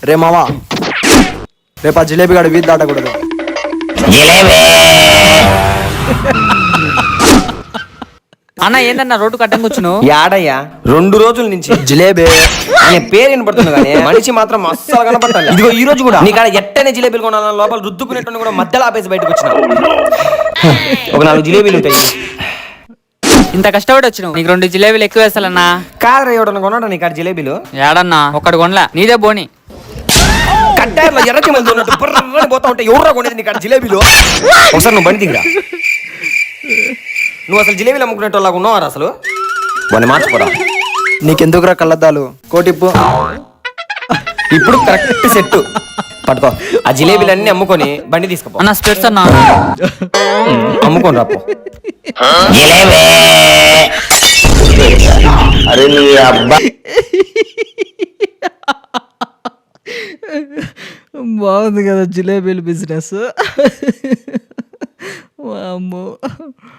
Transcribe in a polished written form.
రే మావా, రేపు ఆ జిలేబీ గాడు వీధి దాటకూడదు. అన్న ఏందన్నా రోడ్డు కట్టం కూర్చును? యాడయ్యా 2 రోజుల నుంచి జిలేబీ ఆయన పేరు వినపడుతుంది కానీ మనిషి మాత్రం అస్సలు కనపడాలి. ఇదిగో ఈ రోజు కూడా నీకు ఎట్టనే జిలేబీలు కొనాలని లోపల రుద్దుకునేట్టు కూడా మధ్యలో ఆపేసి బయటకు వచ్చిన. ఒక 4 జిలేబీలు ఉంటాయి. ఇంత కష్టపడి వచ్చినావు, నీకు 2 జిలేబీలు ఎక్కువ వేస్తాలన్నా. కాదరా ఎవడన్నా కొన్నాడా నీకు ఆ జిలేబీలు? ఏడన్నా ఒక్కడు కొనలా, నీదే బోని. కట్టారులో ఎర్రచిమలు ఉన్నట్టు బుర్రని పోతా ఉంటే ఎవరు కొనేది నీకు ఆ జిలేబీలు? ఒకసారి నువ్వు బండి దిగురా. నువ్వు అసలు జిలేబీలు అమ్ముకునేటోళ్ళగా ఉన్నావారా అసలు? వాడిని మార్చుకోరా. నీకెందుకురా కళ్ళద్దాలు, కోటిప్పు. ఇప్పుడు కరెక్ట్ సెట్ పట్టుకో. ఆ జిలేబీలన్నీ అమ్ముకొని బండి తీసుకుపో. అన్న స్పెట్స్ అన్నా అమ్ముకొని రాపో. అరే నీ అబ్బా బాగుంది కదా జిలేబీలు బిజినెస్. వామ్మో.